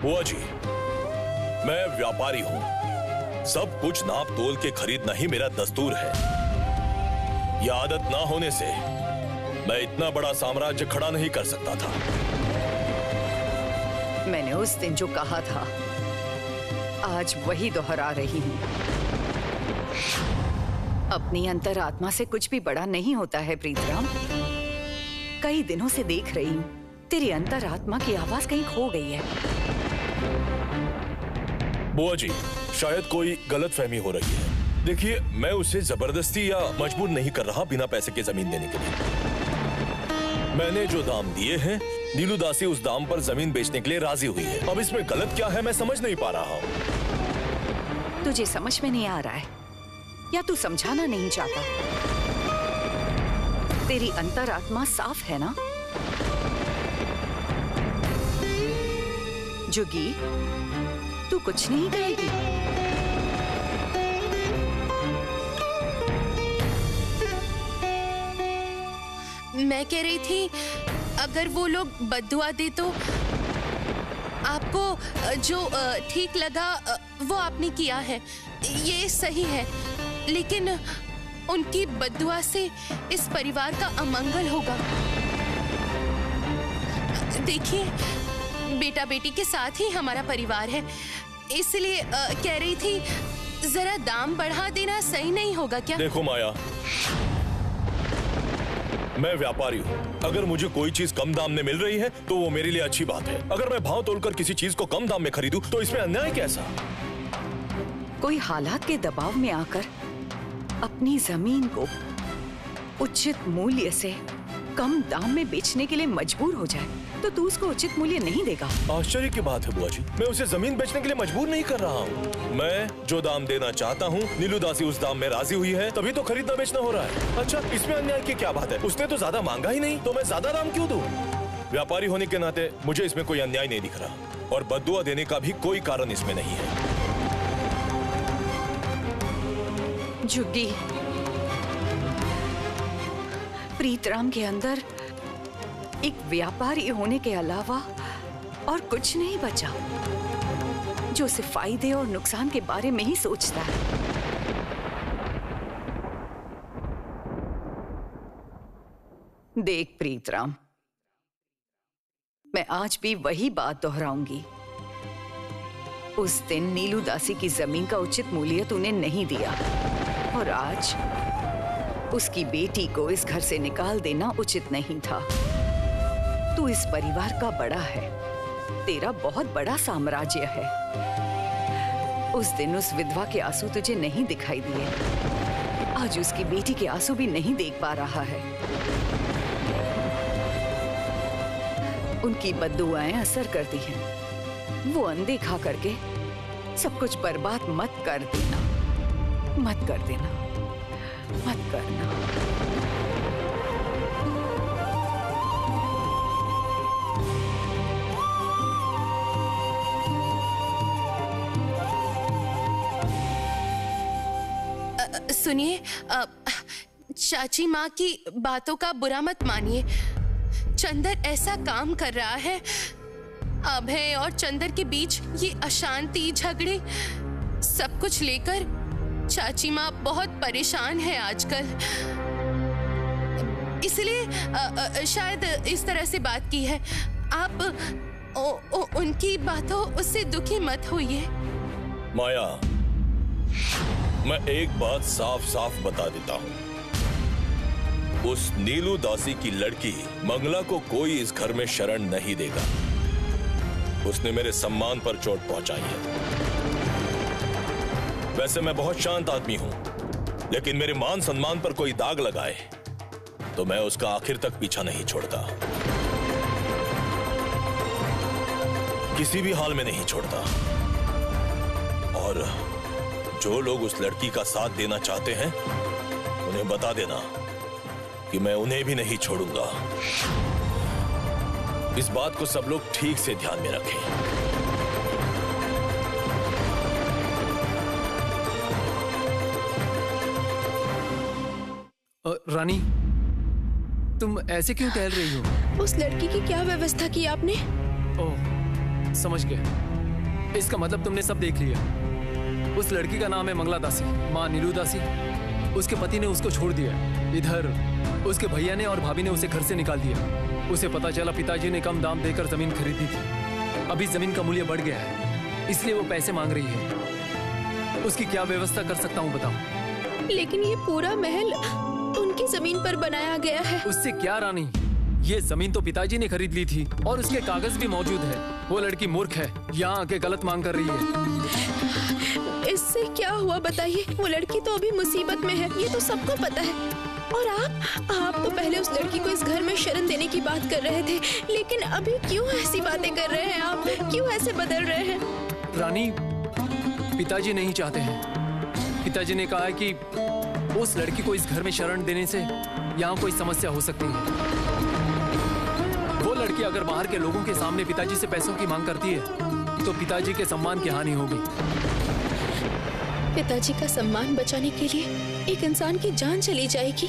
बुआ जी, मैं व्यापारी हूं। सब कुछ नाप तोल के खरीदना ही मेरा दस्तूर है। यह आदत ना होने से मैं इतना बड़ा साम्राज्य खड़ा नहीं कर सकता था। मैंने उस दिन जो कहा था आज वही दोहरा रही हूं। अपनी अंतरात्मा से कुछ भी बड़ा नहीं होता है प्रीतराम। कई दिनों से देख रही हूं तेरी अंतरात्मा की आवाज कहीं खो गई है। बुआ जी, शायद कोई गलतफहमी हो रही है। देखिए, मैं उसे जबरदस्ती या मजबूर नहीं कर रहा बिना पैसे के जमीन देने के लिए। मैंने जो दाम दिए हैं, नीलू दासी उस दाम पर जमीन बेचने के लिए राजी हुई है। अब इसमें गलत क्या है मैं समझ नहीं पा रहा हूँ। तुझे समझ में नहीं आ रहा है या तू समझाना नहीं चाहता? तेरी अंतरात्मा साफ है ना? जुगी, तू कुछ नहीं कहेगी? मैं कह रही थी, अगर वो लोग बद्दुआ दे तो आपको जो ठीक लगा वो आपने किया है, ये सही है। लेकिन उनकी बद्दुआ से इस परिवार का अमंगल होगा। देखिए, बेटा बेटी के साथ ही हमारा परिवार है, इसलिए कह रही थी जरा दाम बढ़ा देना सही नहीं होगा क्या? देखो माया, मैं व्यापारी हूँ। अगर मुझे कोई चीज कम दाम में मिल रही है तो वो मेरे लिए अच्छी बात है। अगर मैं भाव तोलकर किसी चीज को कम दाम में खरीदूं तो इसमें अन्याय कैसा? कोई हालात के दबाव में आकर अपनी जमीन को उचित मूल्य से कम दाम में बेचने के लिए मजबूर हो जाए तो तू उसको उचित मूल्य नहीं देगा? आश्चर्य की बात है बुआ जी, मैं उसे जमीन बेचने के लिए मजबूर नहीं कर रहा हूँ। मैं जो दाम देना चाहता हूँ, नीलू दासी उस दाम में राजी हुई है, तभी तो खरीदना बेचना हो रहा है। अच्छा, इसमें अन्याय की क्या बात है? उसने तो ज्यादा मांगा ही नहीं, तो मैं ज्यादा दाम क्यों दूं? व्यापारी होने के नाते मुझे इसमें कोई अन्याय नहीं दिख रहा, और बद्दुआ देने का भी कोई कारण इसमें नहीं है। जुग्गी, प्रीतराम के अंदर एक व्यापारी होने के अलावा और कुछ नहीं बचा, जो सिर्फ फायदे और नुकसान के बारे में ही सोचता है। देख प्रीतराम, मैं आज भी वही बात दोहराऊंगी। उस दिन नीलू दासी की जमीन का उचित मूल्य तूने नहीं दिया, और आज उसकी बेटी को इस घर से निकाल देना उचित नहीं था। तू इस परिवार का बड़ा है, तेरा बहुत बड़ा साम्राज्य है। उस दिन उस विधवा के आंसू तुझे नहीं दिखाई दिए, आज उसकी बेटी के आंसू भी नहीं देख पा रहा है। उनकी बद्दुआएं असर करती हैं, वो अनदेखा करके सब कुछ बर्बाद मत कर देना, मत कर देना, मत करना। सुनिए, चाची माँ की बातों का बुरा मत मानिए। चंदर ऐसा काम कर रहा है, अभय और चंदर के बीच ये अशांति, झगड़े, सब कुछ लेकर चाची माँ बहुत परेशान है आजकल। इसलिए शायद इस तरह से बात की है। आप उनकी बातों उससे दुखी मत होइए। माया, मैं एक बात साफ साफ बता देता हूँ, उस नीलू दासी की लड़की मंगला को कोई इस घर में शरण नहीं देगा। उसने मेरे सम्मान पर चोट पहुंचाई है। वैसे मैं बहुत शांत आदमी हूं, लेकिन मेरे मान सम्मान पर कोई दाग लगाए तो मैं उसका आखिर तक पीछा नहीं छोड़ता, किसी भी हाल में नहीं छोड़ता। और जो लोग उस लड़की का साथ देना चाहते हैं, उन्हें बता देना कि मैं उन्हें भी नहीं छोड़ूंगा। इस बात को सब लोग ठीक से ध्यान में रखें। रानी, तुम ऐसे क्यों टहल रही हो? उस लड़की की क्या व्यवस्था की आपने? ओह, समझ गया। इसका मतलब तुमने सब देख लिया। उस लड़की का नाम है मंगला दासी, माँ नीलू दासी। उसके पति ने उसको छोड़ दिया। इधर उसके भैया ने और भाभी ने उसे घर से निकाल दिया। उसे पता चला पिताजी ने कम दाम देकर जमीन खरीदी थी। अभी जमीन का मूल्य बढ़ गया है, इसलिए वो पैसे मांग रही है। उसकी क्या व्यवस्था कर सकता हूँ बताओ? लेकिन ये पूरा महल उनकी जमीन पर बनाया गया है। उससे क्या रानी, ये जमीन तो पिताजी ने खरीद ली थी और उसके कागज भी मौजूद है। वो लड़की मूर्ख है, यहाँ आके गलत मांग कर रही है। इससे क्या हुआ बताइए? वो लड़की तो अभी मुसीबत में है, ये तो सबको पता है। और आप तो पहले उस लड़की को इस घर में शरण देने की बात कर रहे थे, लेकिन अभी क्यों ऐसी बातें कर रहे हैं आप? क्यों ऐसे बदल रहे हैं? रानी, पिताजी नहीं चाहते हैं। पिताजी ने कहा है कि उस लड़की को इस घर में शरण देने से यहाँ कोई समस्या हो सकती है। वो लड़की अगर बाहर के लोगों के सामने पिताजी से पैसों की मांग करती है तो पिताजी के सम्मान की हानि होगी। पिताजी का सम्मान बचाने के लिए एक इंसान की जान चली जाएगी।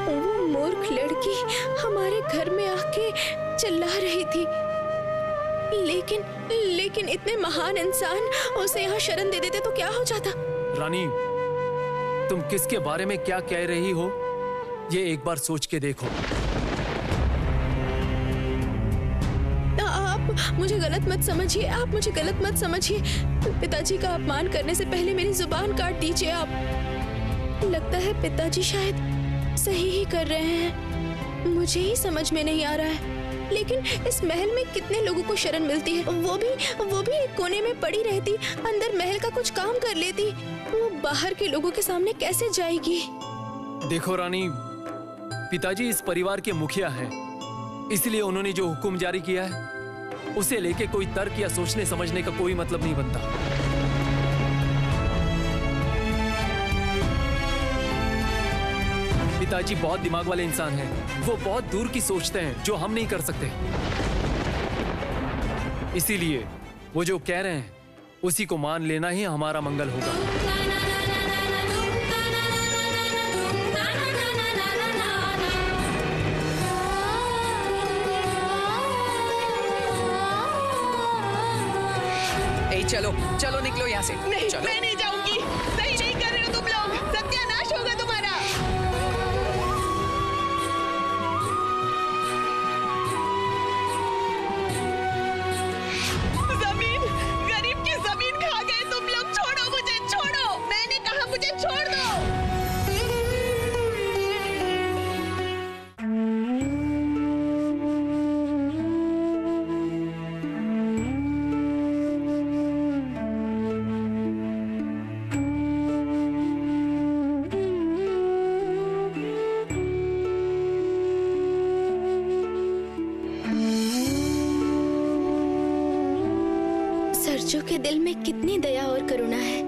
वो मूर्ख लड़की हमारे घर में आके चिल्ला रही थी, लेकिन इतने महान इंसान उसे यहाँ शरण दे देते तो क्या हो जाता? रानी, तुम किसके बारे में क्या कह रही हो, ये एक बार सोच के देखो। आप मुझे गलत मत समझिए, आप मुझे गलत मत समझिए। पिताजी का अपमान करने से पहले मेरी जुबान काट दीजिए आप। लगता है पिताजी शायद सही ही कर रहे हैं, मुझे ही समझ में नहीं आ रहा है। लेकिन इस महल में कितने लोगों को शरण मिलती है, वो भी एक कोने में पड़ी रहती, अंदर महल का कुछ काम कर लेती। वो बाहर के लोगों के सामने कैसे जाएगी? देखो रानी, पिताजी इस परिवार के मुखिया हैं, इसलिए उन्होंने जो हुक्म जारी किया है उसे लेके कोई तर्क या सोचने समझने का कोई मतलब नहीं बनता। पिताजी बहुत दिमाग वाले इंसान हैं, वो बहुत दूर की सोचते हैं जो हम नहीं कर सकते। इसीलिए वो जो कह रहे हैं उसी को मान लेना ही हमारा मंगल होगा। चलो चलो निकलो यहाँ से। नहीं, चलो। मैं नहीं जाऊंगी। सही नहीं कर रहे हो तुम लोग, सत्यानाश होगा तुम्हारा। जमीन, गरीब की जमीन खा गए तुम लोग। छोड़ो मुझे, छोड़ो। मैंने कहा मुझे छोड़ दो। सरजू के दिल में कितनी दया और करुणा है।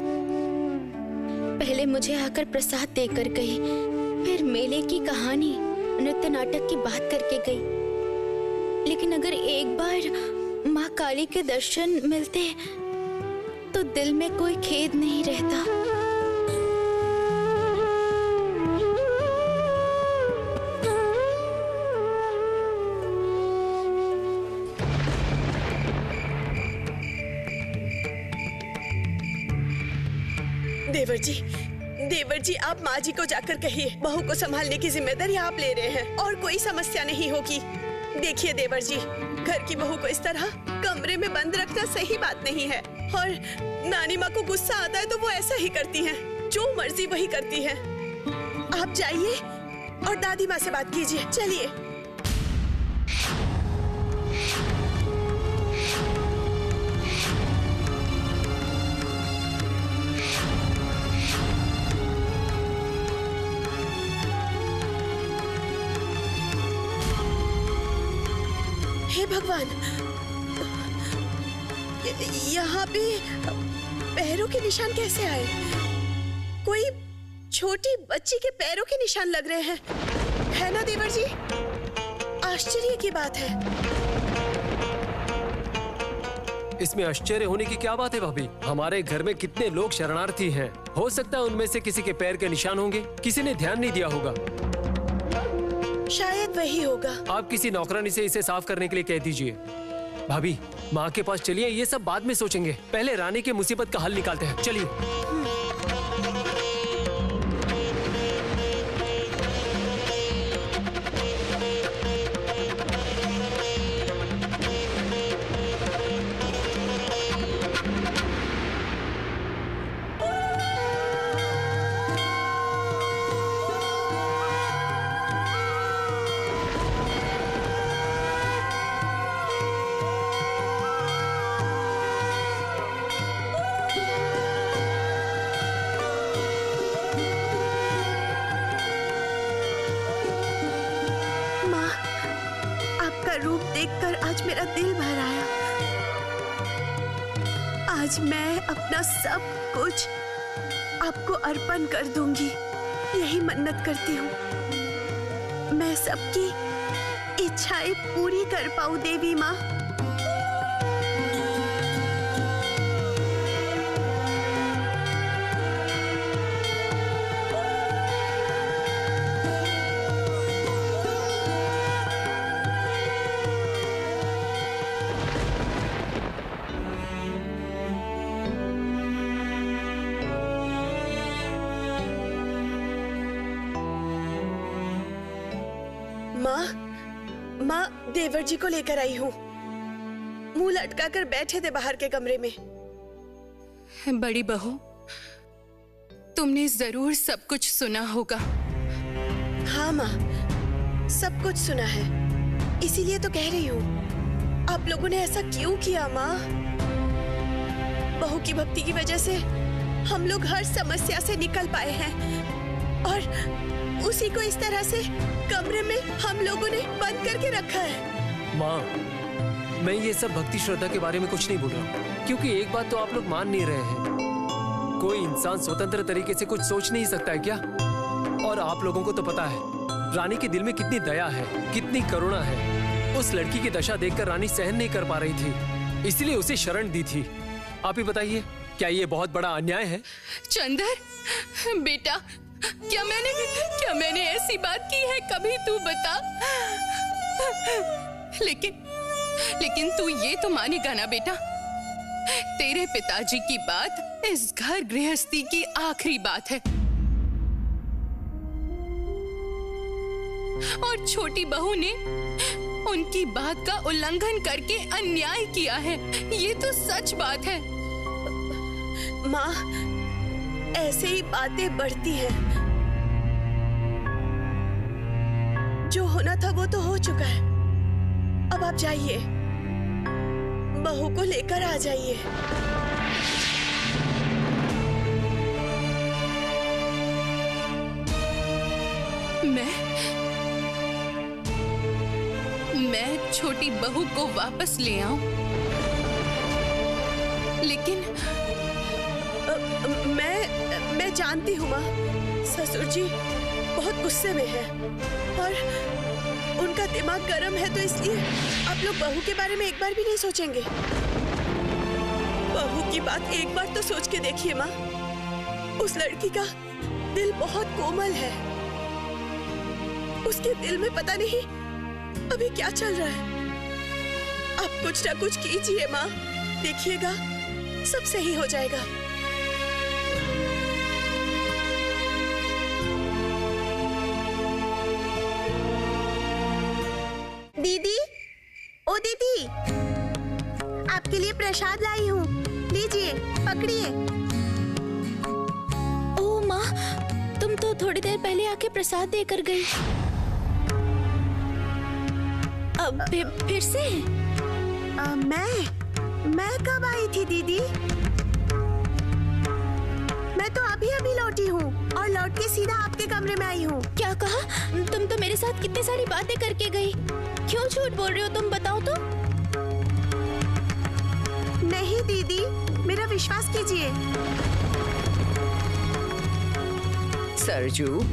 पहले मुझे आकर प्रसाद देकर गई, फिर मेले की कहानी, नृत्य नाटक की बात करके गई। लेकिन अगर एक बार माँ काली के दर्शन मिलते तो दिल में कोई खेद नहीं रहता। देवर जी, आप माँ जी को जाकर कहिए बहू को संभालने की जिम्मेदारी आप ले रहे हैं और कोई समस्या नहीं होगी। देखिए देवर जी, घर की बहू को इस तरह कमरे में बंद रखना सही बात नहीं है। और नानी माँ को गुस्सा आता है तो वो ऐसा ही करती हैं, जो मर्जी वही करती हैं। आप जाइए और दादी माँ से बात कीजिए। चलिए। हे भगवान, यहाँ पे पैरों के निशान कैसे आए? कोई छोटी बच्ची के पैरों के निशान लग रहे हैं, है ना देवर जी? आश्चर्य की बात है। इसमें आश्चर्य होने की क्या बात है भाभी? हमारे घर में कितने लोग शरणार्थी हैं, हो सकता है उनमें से किसी के पैर के निशान होंगे, किसी ने ध्यान नहीं दिया होगा। शायद वही होगा। आप किसी नौकरानी से इसे साफ करने के लिए कह दीजिए। भाभी, माँ के पास चलिए, ये सब बाद में सोचेंगे। पहले रानी की मुसीबत का हल निकालते हैं। चलिए। माँ, आपका रूप देखकर आज मेरा दिल भर आया। आज मैं अपना सब कुछ आपको अर्पण कर दूंगी, यही मन्नत करती हूँ। मैं सबकी इच्छाएं पूरी कर पाऊँ देवी माँ। माँ, देवर जी को लेकर आई हूँ। मुंह लटका कर बैठे थे बाहर के कमरे में। बड़ी बहू, तुमने जरूर सब कुछ सुना होगा। हाँ माँ, सब कुछ सुना है, इसीलिए तो कह रही हूँ। आप लोगों ने ऐसा क्यों किया माँ? बहू की भक्ति की वजह से हम लोग हर समस्या से निकल पाए हैं, और उसी को इस तरह से कमरे में हम लोगों ने बंद करके रखा है। माँ, मैं ये सब भक्ति श्रद्धा के बारे में कुछ नहीं बोल रहा, क्योंकि एक बात तो आप लोग मान नहीं रहे हैं। कोई इंसान स्वतंत्र तरीके से कुछ सोच नहीं सकता है क्या? और आप लोगों को तो पता है रानी के दिल में कितनी दया है, कितनी करुणा है। उस लड़की की दशा देखकर रानी सहन नहीं कर पा रही थी, इसलिए उसे शरण दी थी। आप ही बताइए, क्या ये बहुत बड़ा अन्याय है? चंदर बेटा, क्या मैंने ऐसी बात की है कभी? तू बता। लेकिन तू ये तो मानेगा ना बेटा, तेरे पिताजी की बात इस घर गृहस्थी की आखिरी बात है, और छोटी बहू ने उनकी बात का उल्लंघन करके अन्याय किया है। ये तो सच बात है। माँ, ऐसे ही बातें बढ़ती हैं। जो होना था वो तो हो चुका है। अब आप जाइए, बहू को लेकर आ जाइए। मैं छोटी बहू को वापस ले आऊं, लेकिन मैं जानती हूँ माँ, ससुर जी बहुत गुस्से में है और उनका दिमाग गर्म है, तो इसलिए आप लोग बहू के बारे में एक बार भी नहीं सोचेंगे। बहू की बात एक बार तो सोच के देखिए माँ, उस लड़की का दिल बहुत कोमल है। उसके दिल में पता नहीं अभी क्या चल रहा है। आप कुछ ना कुछ कीजिए माँ, देखिएगा सब सही हो जाएगा। दीदी, ओ दीदी, आपके लिए प्रसाद लाई हूँ, लीजिए, पकड़िए। ओ माँ, तुम तो थोड़ी देर पहले आके प्रसाद देकर गई। अब फिर से? मैं कब आई थी दीदी? मैं तो अभी लौटी हूँ और लौट के सीधा आपके कमरे में आई हूँ। क्या कहा? तुम तो मेरे साथ कितनी सारी बातें करके गई, क्यों झूठ बोल रहे हो तुम? बताओ तो। नहीं दीदी, मेरा विश्वास कीजिए। सरजू,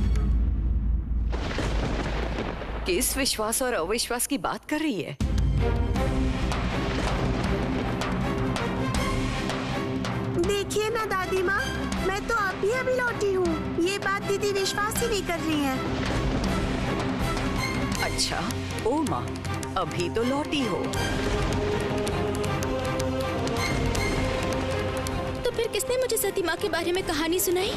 किस विश्वास और अविश्वास की बात कर रही है? देखिए ना दादी माँ, मैं तो अभी लौटी हूँ, ये बात दीदी विश्वास ही नहीं कर रही हैं। अच्छा, ओ माँ, अभी तो लौटी हो। किसने मुझे सती माँ के बारे में कहानी सुनाई?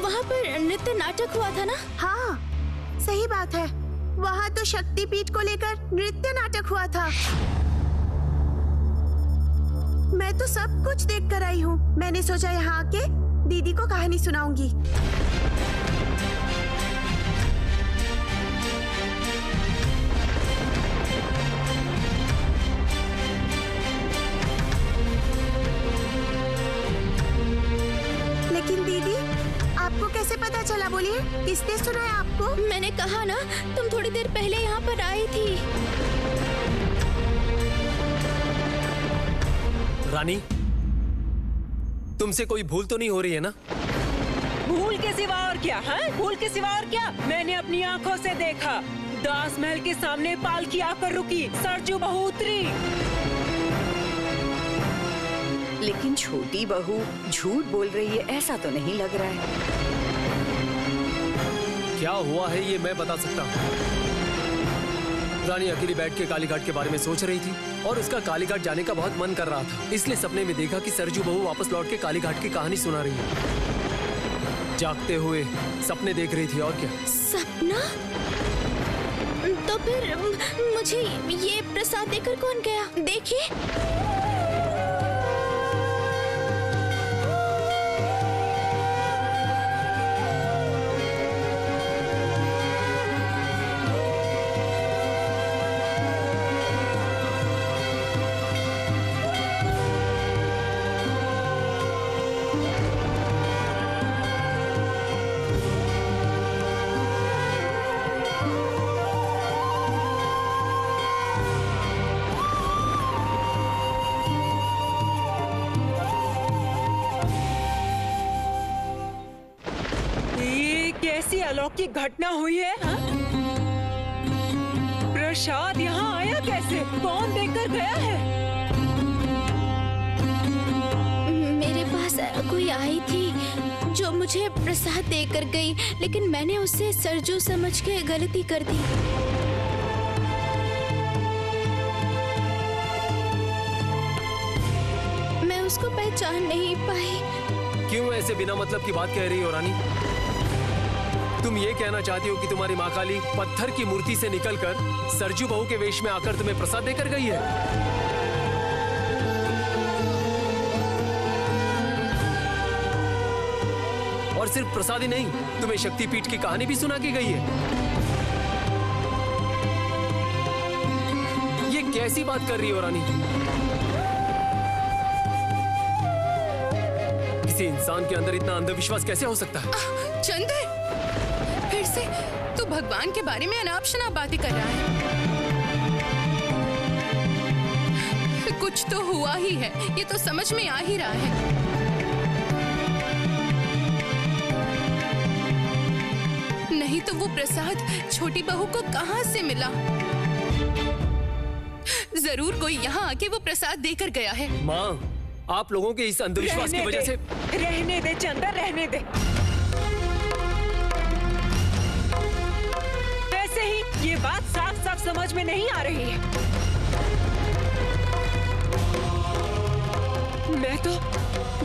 वहाँ पर नृत्य नाटक हुआ था ना? हाँ, सही बात है। वहाँ तो शक्तिपीठ को लेकर नृत्य नाटक हुआ था। मैं तो सब कुछ देख कर आई हूँ। मैंने सोचा यहाँ आके दीदी को कहानी सुनाऊंगी। लेकिन दीदी, आपको कैसे पता चला? बोलिए, किसने सुनाया आपको? मैंने कहा ना, तुम थोड़ी देर पहले यहाँ पर आई थी। रानी, तुमसे कोई भूल तो नहीं हो रही है ना? भूल के सिवा और क्या? हाँ, भूल के सिवा और क्या? मैंने अपनी आंखों से देखा, दास महल के सामने पालकी आकर रुकी, सरजू बहू उतरी। लेकिन छोटी बहू झूठ बोल रही है, ऐसा तो नहीं लग रहा है। क्या हुआ है ये मैं बता सकता हूँ। रानी अकेली बैठ के कालीघाट के बारे में सोच रही थी और उसका कालीघाट जाने का बहुत मन कर रहा था। इसलिए सपने में देखा कि सरजू बहू वापस लौट के कालीघाट की कहानी सुना रही है। जागते हुए सपने देख रही थी, और क्या। सपना? तो फिर मुझे ये प्रसाद देकर कौन गया? देखिए। कैसी अलौकिक घटना हुई है? हाँ? प्रसाद यहाँ आया कैसे? कौन देकर गया है? मेरे पास कोई आई थी जो मुझे प्रसाद देकर गई, लेकिन मैंने उसे सरजू समझ के गलती कर दी। मैं उसको पहचान नहीं पाई। क्यों ऐसे बिना मतलब की बात कह रही हो रानी? तुम ये कहना चाहती हो कि तुम्हारी माँ काली पत्थर की मूर्ति से निकलकर सरजू बहू के वेश में आकर तुम्हें प्रसाद देकर गई है? और सिर्फ प्रसाद ही नहीं, तुम्हें शक्तिपीठ की कहानी भी सुना के गई है। ये कैसी बात कर रही हो रानी? किसी इंसान के अंदर इतना अंधविश्वास कैसे हो सकता है? चंदर, फिर से तू भगवान के बारे में अनाप शनाप बातें कर रहा है। कुछ तो हुआ ही है, ये तो समझ में आ ही रहा है। नहीं तो वो प्रसाद छोटी बहू को कहां से मिला? जरूर कोई यहाँ आके वो प्रसाद देकर गया है। माँ, आप लोगों के इस अंधविश्वास की वजह से। रहने दे चंदर, रहने दे। वैसे ही ये बात साफ साफ समझ में नहीं आ रही है। मैं तो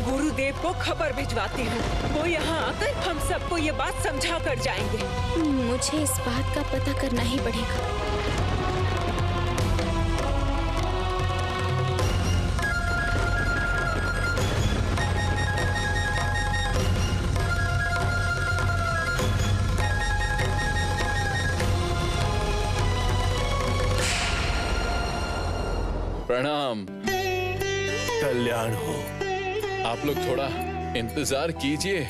गुरुदेव को खबर भिजवाती हूँ, वो यहाँ आकर हम सबको ये बात समझा कर जाएंगे। मुझे इस बात का पता करना ही पड़ेगा। प्रणाम। कल्याण हो। आप लोग थोड़ा इंतजार कीजिए,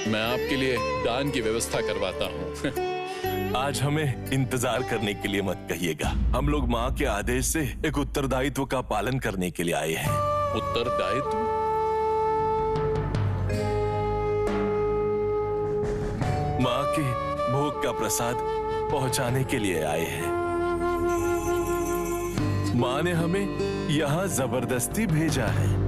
मैं आपके लिए दान की व्यवस्था करवाता हूँ। आज हमें इंतजार करने के लिए मत कहिएगा। हम लोग माँ के आदेश से एक उत्तरदायित्व का पालन करने के लिए आए हैं। उत्तरदायित्व? माँ के भोग का प्रसाद पहुँचाने के लिए आए हैं। माँ ने हमें यहाँ जबरदस्ती भेजा है।